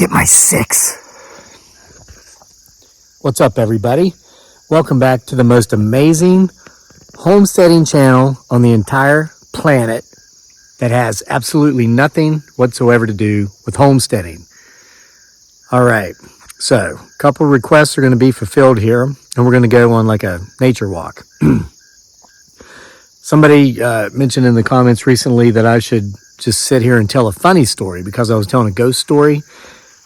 get my 6. What's up, everybody? Welcome back to the most amazing homesteading channel on the entire planet that has absolutely nothing whatsoever to do with homesteading. All right, so a couple requests are going to be fulfilled here, and we're going to go on like a nature walk. Somebody mentioned in the comments recently that I should just sit here and tell a funny story because I was telling a ghost story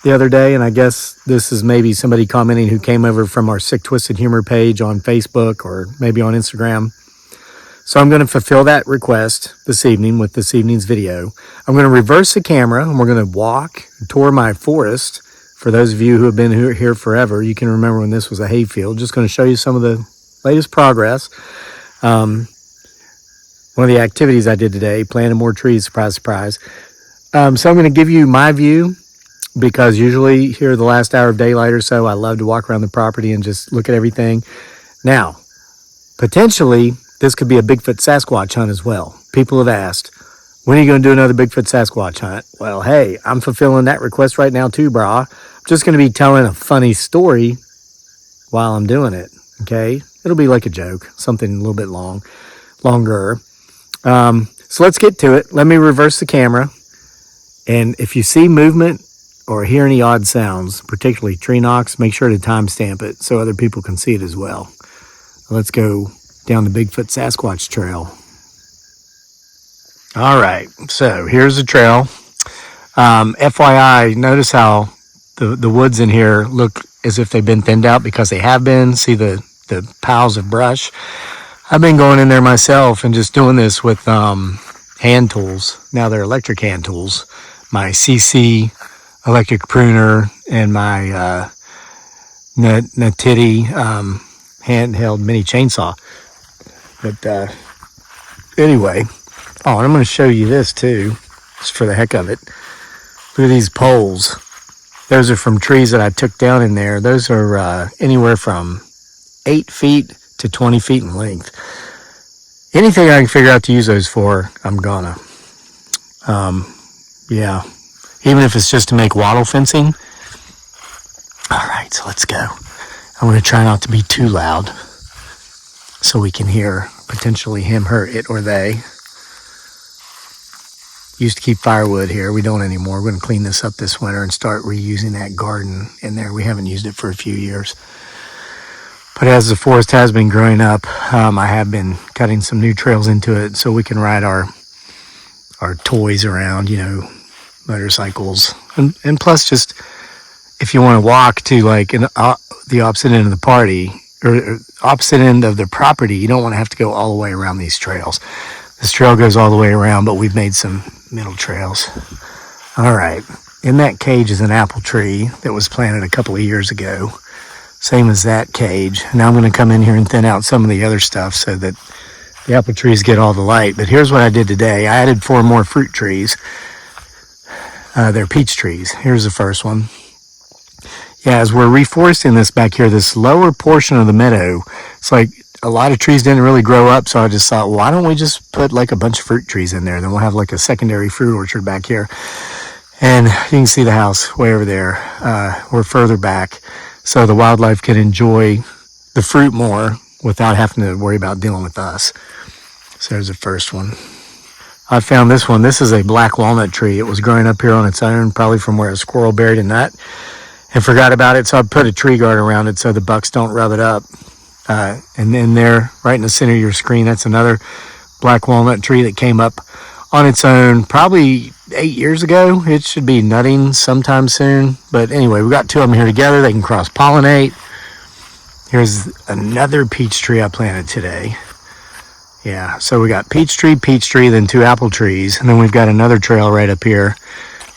the other day, and I guess this is maybe somebody commenting who came over from our Sick Twisted Humor page on Facebook or maybe on Instagram. So I'm going to fulfill that request this evening with this evening's video. I'm going to reverse the camera, and we're going to walk and tour my forest. For those of you who have been here forever, you can remember when this was a hayfield. Just going to show you some of the latest progress. One of the activities I did today, planted more trees, surprise, surprise. So I'm going to give you my view, because usually here the last hour of daylight or so, I love to walk around the property and just look at everything. Now, potentially, this could be a Bigfoot Sasquatch hunt as well. People have asked, when are you going to do another Bigfoot Sasquatch hunt? Well, hey, I'm fulfilling that request right now too, brah. I'm just going to be telling a funny story while I'm doing it, okay? It'll be like a joke, something a little bit longer. So let's get to it. Let me reverse the camera. And if you see movement or hear any odd sounds, particularly tree knocks, make sure to timestamp it so other people can see it as well. Let's go down the Bigfoot Sasquatch trail. All right, so here's the trail. FYI, notice how the woods in here look as if they've been thinned out, because they have been. See the piles of brush. I've been going in there myself and just doing this with hand tools. Now they're electric hand tools. My CC electric pruner and my Natiti handheld mini chainsaw. But anyway, and I'm going to show you this too, just for the heck of it. Look at these poles. Those are from trees that I took down in there. Those are anywhere from 8 feet to 20 feet in length. Anything I can figure out to use those for, I'm gonna. Yeah. Even if it's just to make wattle fencing. All right, so let's go. I'm gonna try not to be too loud so we can hear potentially him, her, it, or they. Used to keep firewood here. We don't anymore. We're gonna clean this up this winter and start reusing that garden in there. We haven't used it for a few years. But as the forest has been growing up, I have been cutting some new trails into it so we can ride our toys around, motorcycles. And plus, just if you want to walk to like the opposite end of the party, or opposite end of the property, you don't want to have to go all the way around these trails. This trail goes all the way around, but we've made some middle trails. All right. In that cage is an apple tree that was planted a couple of years ago. Same as that cage. Now I'm going to come in here and thin out some of the other stuff so that the apple trees get all the light. But here's what I did today. I added 4 more fruit trees. They're peach trees. Here's the first one. Yeah, as we're reforesting this back here, this lower portion of the meadow, it's like a lot of trees didn't really grow up, so I just thought, why don't we just put like a bunch of fruit trees in there? Then we'll have like a secondary fruit orchard back here. And you can see the house way over there. We're further back, so the wildlife can enjoy the fruit more without having to worry about dealing with us. So there's the first one. I found this one. This is a black walnut tree. It was growing up here on its own, probably from where a squirrel buried a nut, and forgot about it. So I put a tree guard around it so the bucks don't rub it up. And then there, right in the center of your screen, that's another black walnut tree that came up on its own probably 8 years ago. It should be nutting sometime soon. But anyway, we got 2 of them here together. They can cross-pollinate. Here's another peach tree I planted today. Yeah, so we got peach tree, then 2 apple trees. And then we've got another trail right up here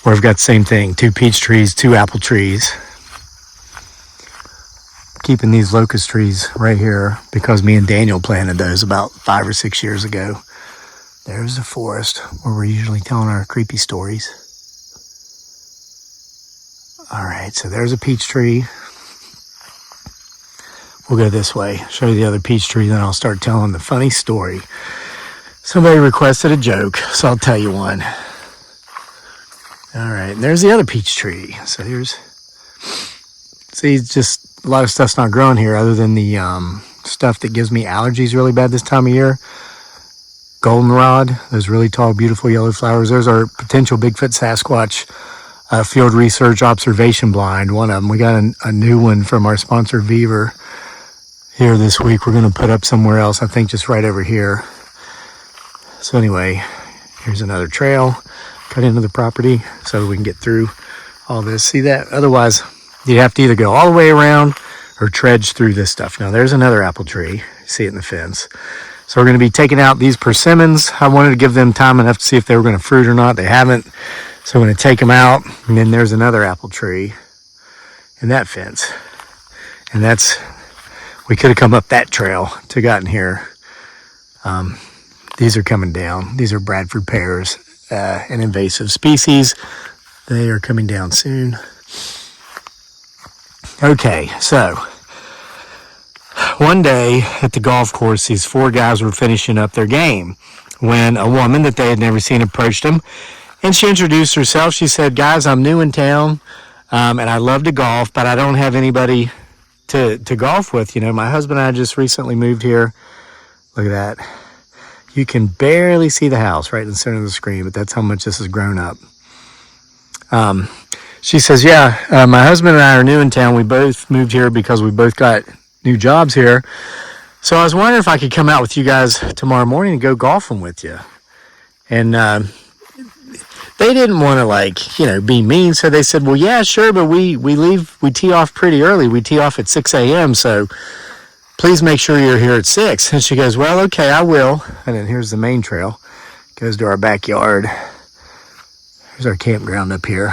where we've got the same thing, 2 peach trees, 2 apple trees. Keeping these locust trees right here because me and Daniel planted those about 5 or 6 years ago. There's the forest where we're usually telling our creepy stories. All right, so there's a peach tree. We'll go this way, show you the other peach tree, then I'll start telling the funny story. Somebody requested a joke, so I'll tell you one. All right, and there's the other peach tree. So see, just a lot of stuff's not growing here other than the stuff that gives me allergies really bad this time of year. Goldenrod, those really tall, beautiful yellow flowers. Those are potential Bigfoot Sasquatch field research observation blind, one of them. We got a new one from our sponsor Beaver here this week. We're going to put up somewhere else, I think just right over here. So anyway, here's another trail cut into the property so we can get through all this. See that? Otherwise, you'd have to either go all the way around or trudge through this stuff. Now, there's another apple tree. See it in the fence. So we're going to be taking out these persimmons. I wanted to give them time enough to see if they were going to fruit or not. They haven't. So I'm going to take them out. And then there's another apple tree in that fence. And we could have come up that trail to gotten here. These are coming down. These are Bradford pears, an invasive species. They are coming down soon. Okay, so one day at the golf course, these four guys were finishing up their game when a woman that they had never seen approached them. And she introduced herself. She said, guys, I'm new in town, and I love to golf, but I don't have anybody to golf with. You know, my husband and I just recently moved here. Look at that. You can barely see the house right in the center of the screen, but that's how much this has grown up. She says, yeah, my husband and I are new in town. We both moved here because we both got new jobs here. So I was wondering if I could come out with you guys tomorrow morning and go golfing with you. And they didn't want to be mean. So they said, well, yeah, sure. But we tee off pretty early. We tee off at 6 a.m. So please make sure you're here at 6. And she goes, well, okay, I will. And then here's the main trail. Goes to our backyard. Here's our campground up here.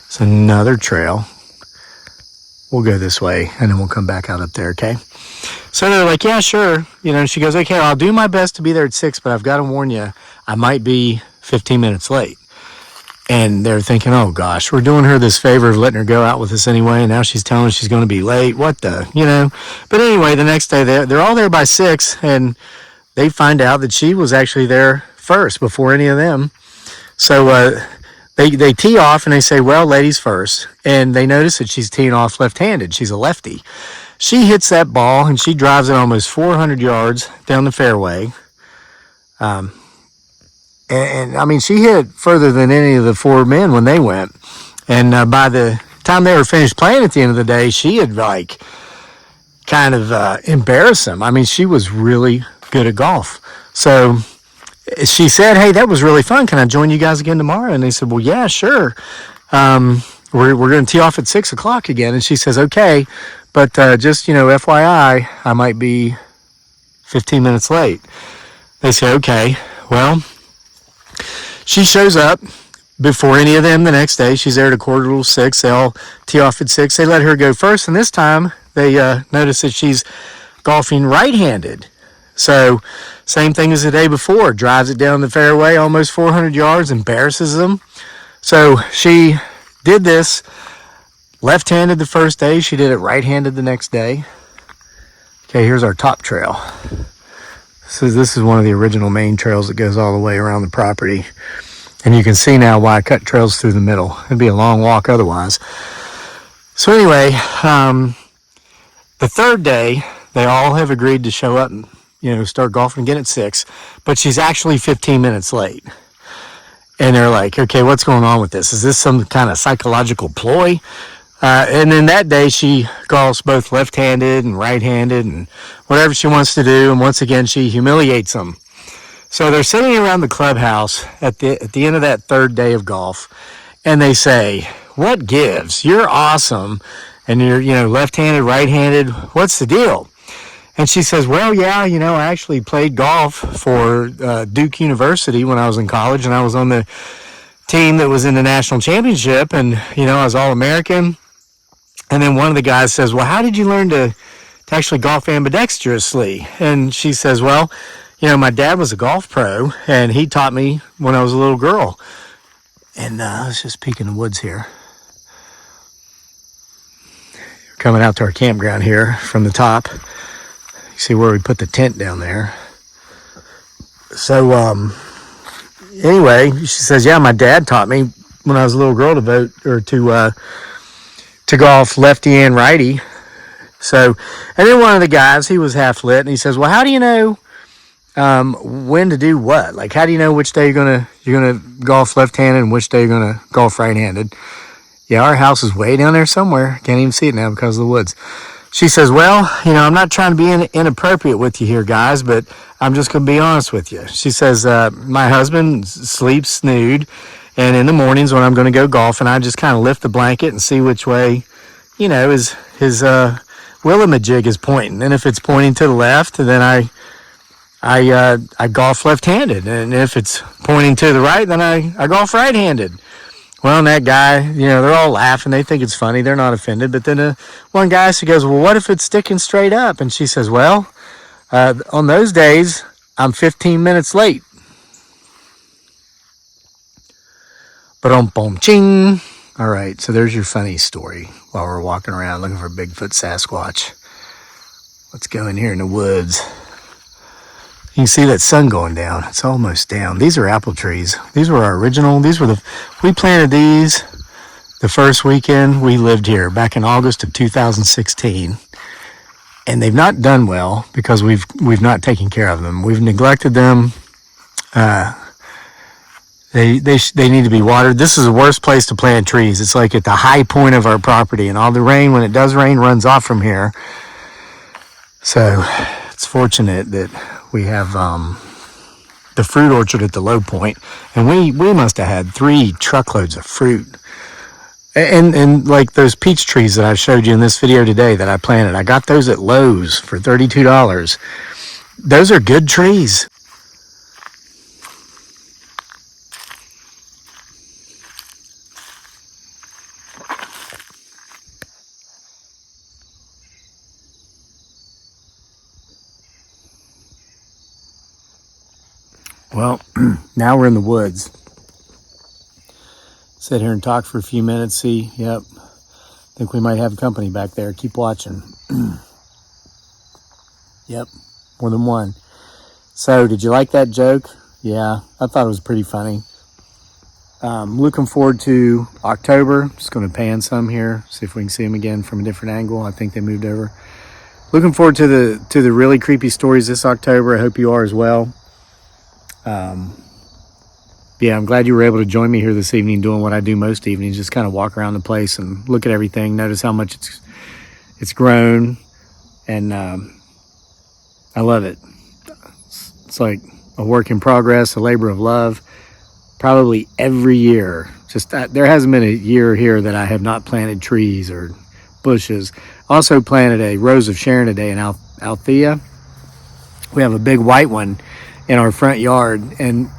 It's another trail. We'll go this way, and then we'll come back out up there, okay? So they're like, yeah, sure. You know, she goes, okay, I'll do my best to be there at 6, but I've got to warn you, I might be 15 minutes late. And they're thinking, oh, gosh, we're doing her this favor of letting her go out with us anyway, and now she's telling us she's going to be late. What the, you know? But anyway, the next day, they're all there by 6, and they find out that she was actually there first before any of them. So they tee off, and they say, well, ladies first. And they notice that she's teeing off left-handed. She's a lefty. She hits that ball, and she drives it almost 400 yards down the fairway. And I mean, she hit further than any of the four men when they went. And by the time they were finished playing at the end of the day, she had kind of embarrassed them. I mean, she was really good at golf. So she said, hey, that was really fun. Can I join you guys again tomorrow? And they said, well, yeah, sure. We're going to tee off at 6 o'clock again. And she says, okay, but just, FYI, I might be 15 minutes late. They say, okay, well, she shows up before any of them the next day. She's there at 5:45. They all tee off at 6. They let her go first. And this time they notice that she's golfing right-handed. So same thing as the day before. Drives it down the fairway almost 400 yards, embarrasses them. So she did this left-handed the first day. She did it right-handed the next day. Okay, here's our top trail. This is one of the original main trails that goes all the way around the property. And you can see now why I cut trails through the middle. It'd be a long walk otherwise. So anyway, the third day, they all have agreed to show up and, start golfing again at 6. But she's actually 15 minutes late. And they're like, okay, what's going on with this? Is this some kind of psychological ploy? And then that day she golfs both left-handed and right-handed and whatever she wants to do. And once again, she humiliates them. So they're sitting around the clubhouse at the end of that third day of golf. And they say, what gives? You're awesome. And you're, left-handed, right-handed. What's the deal? And she says, well, yeah, I actually played golf for Duke University when I was in college. And I was on the team that was in the national championship. And, I was All-American. And then one of the guys says, well, how did you learn to actually golf ambidextrously? And she says, well, my dad was a golf pro, and he taught me when I was a little girl. And let's just peek in the woods here. Coming out to our campground here from the top. You see where we put the tent down there. So anyway, she says, yeah, my dad taught me when I was a little girl to vote or to golf lefty and righty. So, and then one of the guys, he was half lit, and he says, well, how do you know when to do what? Like, how do you know which day you're gonna golf left-handed and which day you're gonna golf right-handed? Yeah, our house is way down there somewhere. Can't even see it now because of the woods. She says, well, I'm not trying to be inappropriate with you here, guys, but I'm just going to be honest with you. She says, my husband sleeps snood, and in the mornings when I'm going to go golfing, I just kind of lift the blanket and see which way, his willamajig is pointing. And if it's pointing to the left, then I golf left-handed. And if it's pointing to the right, then I golf right-handed. Well, and that guy, they're all laughing. They think it's funny. They're not offended. But then one guy, she goes, well, what if it's sticking straight up? And she says, well, on those days, I'm 15 minutes late. Ba-dum-bum-ching. All right, so there's your funny story while we're walking around looking for Bigfoot Sasquatch. Let's go in here in the woods. You can see that sun going down. It's almost down. These are apple trees. These were our original. We planted these the first weekend we lived here back in August of 2016. And they've not done well because we've not taken care of them. We've neglected them. They need to be watered. This is the worst place to plant trees. It's like at the high point of our property, and all the rain, when it does rain, runs off from here. So it's fortunate that we have the fruit orchard at the low point, and we must have had 3 truckloads of fruit. And like those peach trees that I showed you in this video today that I planted, I got those at Lowe's for $32. Those are good trees. Well, now we're in the woods. Sit here and talk for a few minutes. See, yep. Think we might have company back there. Keep watching. Yep, more than one. So, did you like that joke? Yeah, I thought it was pretty funny. Looking forward to October. Just going to pan some here. See if we can see them again from a different angle. I think they moved over. Looking forward to the really creepy stories this October. I hope you are as well. Yeah, I'm glad you were able to join me here this evening doing what I do most evenings, just kind of walk around the place and look at everything, notice how much it's grown, and I love it. It's like a work in progress, a labor of love. Probably every year, there hasn't been a year here that I have not planted trees or bushes. Also planted a Rose of Sharon today in Althea. We have a big white one in our front yard, and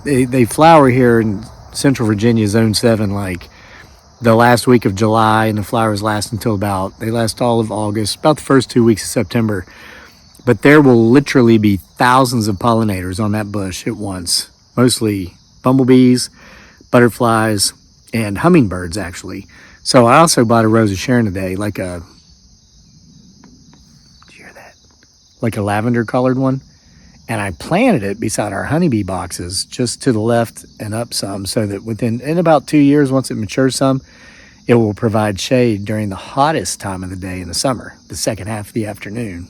they flower here in Central Virginia, Zone 7, like the last week of July, and the flowers last until they last all of August, about the first 2 weeks of September. But there will literally be thousands of pollinators on that bush at once, mostly bumblebees, butterflies, and hummingbirds, actually. So I also bought a Rose of Sharon today, did you hear that? Like a lavender colored one. And I planted it beside our honeybee boxes, just to the left and up some, so that in about 2 years, once it matures some, it will provide shade during the hottest time of the day in the summer, the second half of the afternoon.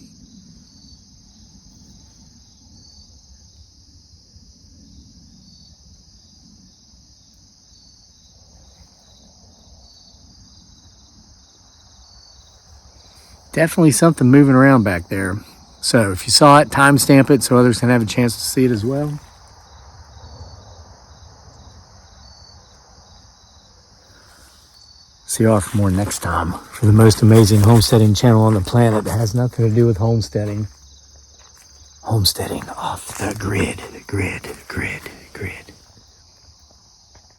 Definitely something moving around back there. So if you saw it, timestamp it so others can have a chance to see it as well. See you all for more next time for the most amazing homesteading channel on the planet that has nothing to do with homesteading. Homesteading off the grid.